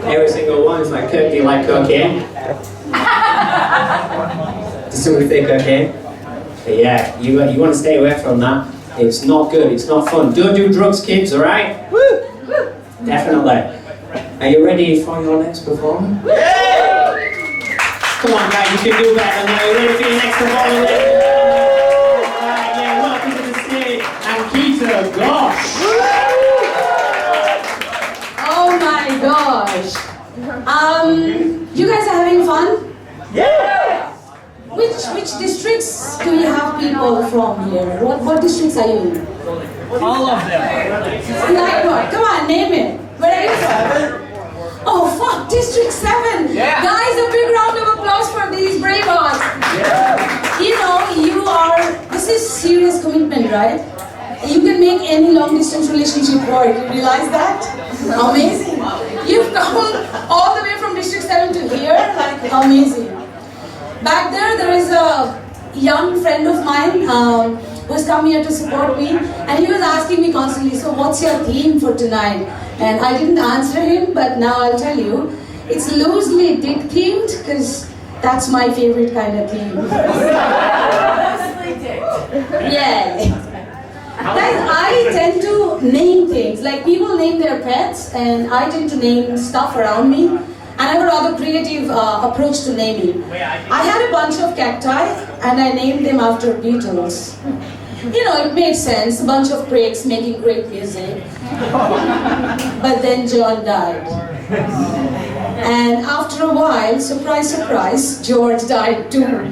Every single one is like, do you like cocaine? Does somebody think cocaine? But yeah, you want to stay away from that. It's not good, it's not fun. Don't do drugs, kids, alright? Woo! Definitely. Are you ready for your next performance? Yeah! Come on guys, you can do better than that. Are you ready for your next performance? Alright, yeah, welcome to the stage, Ankita Ghosh. Oh my gosh. You guys are having fun? Yeah! Which districts do you have people from here? What districts are you in? All of them. Like what? Come on, name it. Where are you from? Oh fuck, District 7! Yeah. Guys, a big round of applause for these brave hearts. Yeah. You know, this is serious commitment, right? You can make any long distance relationship work, you realize that? Amazing. You've come all the way from District 7 to here, like amazing. Back there is a young friend of mine who's come here to support me, and he was asking me constantly, so what's your theme for tonight? And I didn't answer him, but now I'll tell you. It's loosely dick themed, because that's my favorite kind of theme. Yeah. Guys, I tend to name things, like people name their pets, and I tend to name stuff around me. And I have a rather creative approach to naming. I had a bunch of cacti, and I named them after Beatles. You know, it made sense, a bunch of pricks making great music. But then John died. And after a while, surprise, surprise, George died too.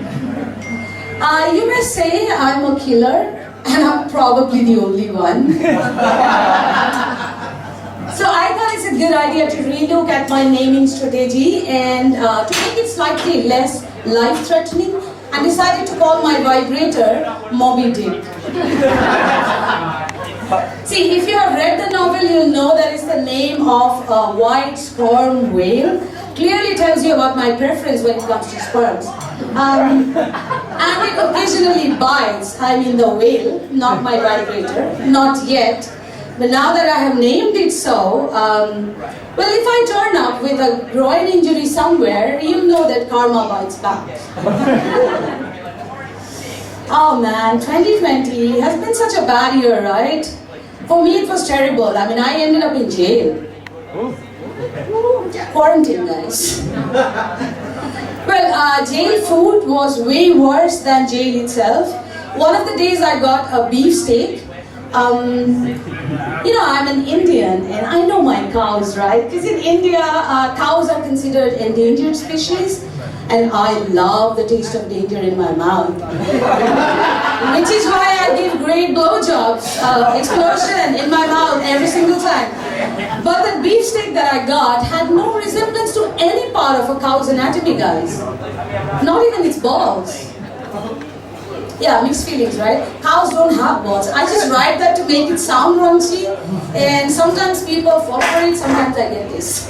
You may say I'm a killer, and I'm probably the only one. So I thought it's a good idea to relook at my naming strategy and to make it slightly less life-threatening, I decided to call my vibrator Moby Dick. See, if you have read the novel, you'll know that it's the name of a white sperm whale. Clearly tells you about my preference when it comes to sperms. And it occasionally bites, I mean the whale, not my vibrator, not yet. But now that I have named it so, well, if I turn up with a groin injury somewhere, you know that karma bites back. Oh man, 2020 has been such a bad year, right? For me it was terrible. I mean, I ended up in jail. Quarantine, guys. Well, jail food was way worse than jail itself. One of the days I got a beefsteak. You know, I'm an Indian and I know my cows, right? Because in India, cows are considered endangered species, and I love the taste of danger in my mouth. Which is why I give great blowjobs, explosion in my mouth every single time. But the beefsteak that I got had no resemblance to any part of a cow's anatomy, guys. Not even its balls. Yeah, mixed feelings, right? Cows don't have balls. I just write that to make it sound raunchy, and sometimes people fall for it, sometimes I get this.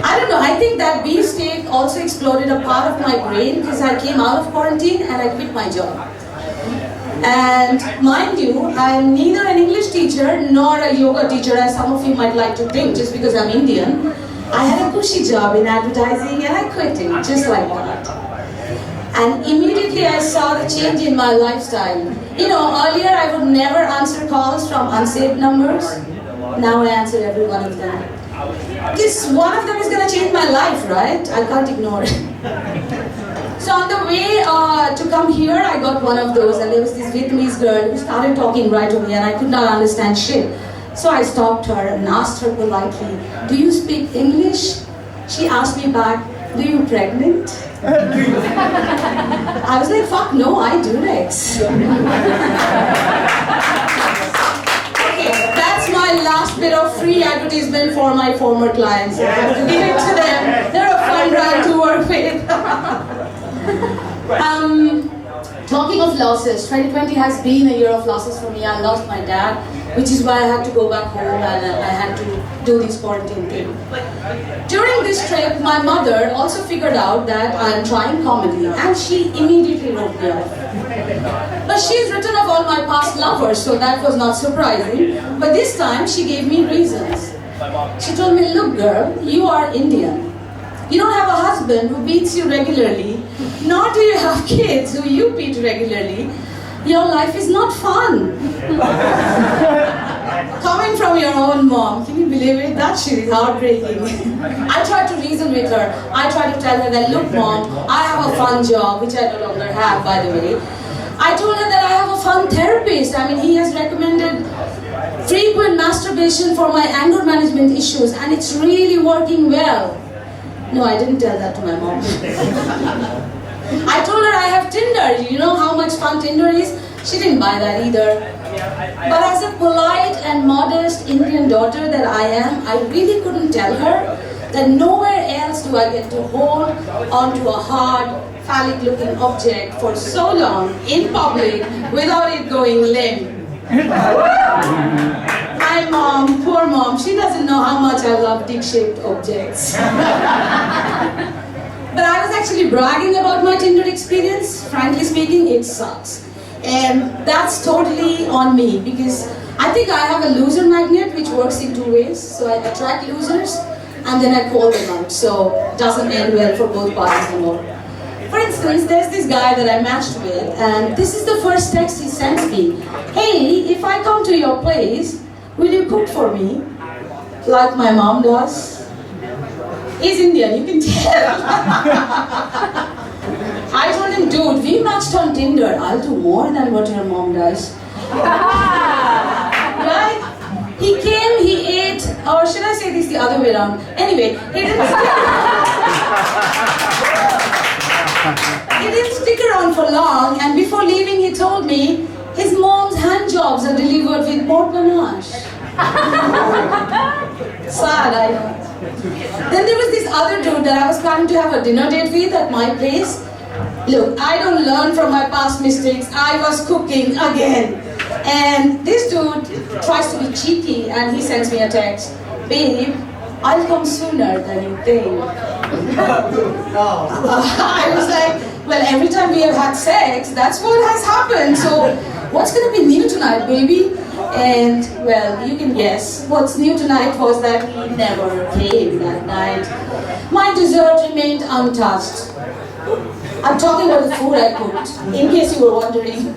I don't know, I think that beefsteak also exploded a part of my brain because I came out of quarantine and I quit my job. And mind you, I'm neither an English teacher nor a yoga teacher, as some of you might like to think, just because I'm Indian. I had a cushy job in advertising and I quit it, just like that. And immediately I saw the change in my lifestyle. You know, earlier I would never answer calls from unsaved numbers. Now I answer every one of them. Because one of them is going to change my life, right? I can't ignore it. So on the way to come here, I got one of those, and there was this Vietnamese girl who started talking right away, and I could not understand shit. So I stopped her and asked her politely, "Do you speak English?" She asked me back, "Do you pregnant?" I was like, fuck no, I do Rex. Okay, that's my last bit of free advertisement for my former clients. I have to give it to them. They're a fun brand to work with. Talking of losses, 2020 has been a year of losses for me. I lost my dad, which is why I had to go back home and I had to do this quarantine thing. During this trip, my mother also figured out that I'm trying comedy, and she immediately wrote me off. But she's written of all my past lovers, so that was not surprising. But this time she gave me reasons. She told me, look girl, you are Indian. You don't have a husband who beats you regularly, nor do you have kids who you beat regularly. Your life is not fun. Coming from your own mom, can you believe it? That shit is heartbreaking. I tried to reason with her. I tried to tell her that, look mom, I have a fun job, which I no longer have, by the way. I told her that I have a fun therapist. I mean, he has recommended frequent masturbation for my anger management issues, and it's really working well. No, I didn't tell that to my mom. I told her I have Tinder. You know how much fun Tinder is? She didn't buy that either. But as a polite and modest Indian daughter that I am, I really couldn't tell her that nowhere else do I get to hold onto a hard, phallic-looking object for so long in public without it going limp. My mom, poor mom, she doesn't know how much I love dick-shaped objects. But I was actually bragging about my Tinder experience. Frankly speaking, it sucks. And that's totally on me because I think I have a loser magnet which works in two ways. So I attract losers and then I call them out. So it doesn't end well for both parties anymore. For instance, there's this guy that I matched with, and this is the first text he sent me. Hey, if I come to your place, will you cook for me? Like my mom does. He's Indian, you can tell. I told him, dude, we matched on Tinder. I'll do more than what your mom does. Right? He came, he ate, or should I say this the other way around? Anyway, he didn't stick around for long, and before leaving he told me his mom's hand jobs are delivered with more panache. Sad, I know. Then there was this other dude that I was planning to have a dinner date with at my place. Look, I don't learn from my past mistakes. I was cooking again. And this dude tries to be cheeky and he sends me a text. Babe, I'll come sooner than you think. I was like, well, every time we have had sex, that's what has happened. So what's going to be new tonight, baby? And, well, you can guess. What's new tonight was that he never came that night. My dessert remained untouched. I'm talking about the food I cooked, in case you were wondering.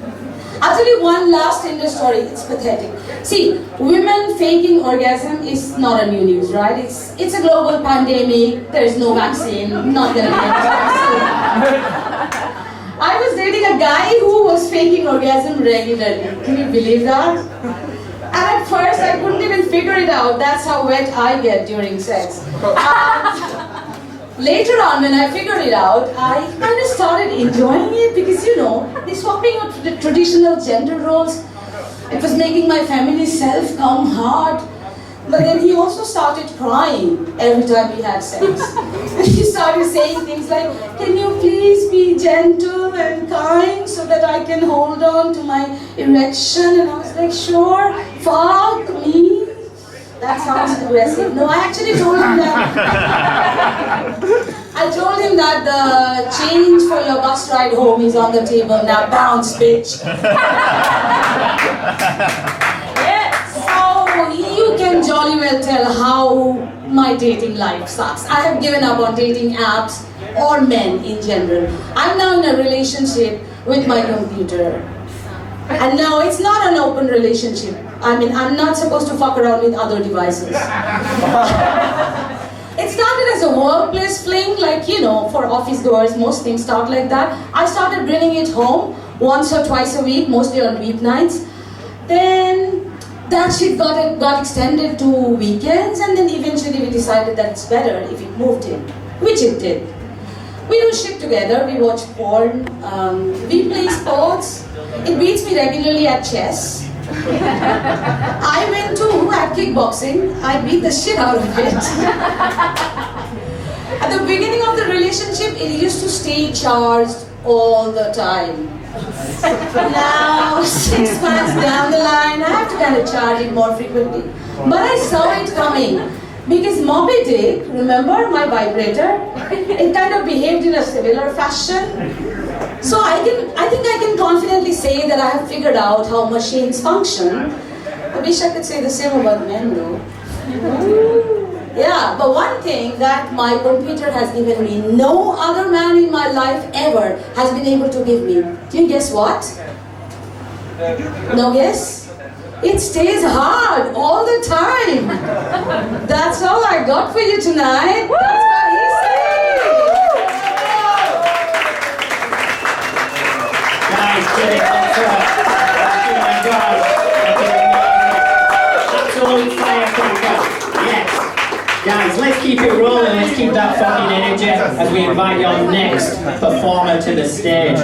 I'll tell you one last Tinder story. It's pathetic. See, women faking orgasm is not a new news, right? It's a global pandemic. There is no vaccine. Not gonna be a vaccine. I was dating a guy who was faking orgasm regularly. Can you believe that? And at first, I couldn't even figure it out. That's how wet I get during sex. Later on, when I figured it out, I kind of started enjoying it because, you know, the swapping of the traditional gender roles, it was making my feminist self come hard. But then he also started crying every time we had sex. And he started saying things like, can you please be gentle and kind so that I can hold on to my erection? And I was like, sure, fuck me. That sounds aggressive. No, I actually told him that. I told him that the change for your bus ride home is on the table. Now bounce, bitch. So you can jolly well tell how my dating life sucks. I have given up on dating apps or men in general. I'm now in a relationship with my computer. And no, it's not an open relationship. I mean, I'm not supposed to fuck around with other devices. It started as a workplace fling, like, you know, for office goers, most things start like that. I started bringing it home once or twice a week, mostly on weeknights. Then that shit got extended to weekends, and then eventually we decided that it's better if it moved in, which it did. We do shit together, we watch porn, we play sports. It beats me regularly at chess. I went to at kickboxing. I beat the shit out of it. At the beginning of the relationship, it used to stay charged all the time. Now, 6 months down the line, I have to kind of charge it more frequently. But I saw it coming. Because Moby Dick, remember my vibrator? It kind of behaved in a similar fashion. So I think I can confidently say that I have figured out how machines function. I wish I could say the same about men though. Yeah, but one thing that my computer has given me, no other man in my life ever has been able to give me. Do you guess what? No guess? It stays hard all the time. That's all I got for you tonight. That's what he said. Guys, get it up top. Oh my God. Absolute firecracker. Yes. Guys, let's keep it rolling. Let's keep that fucking energy as we invite your next performer to the stage.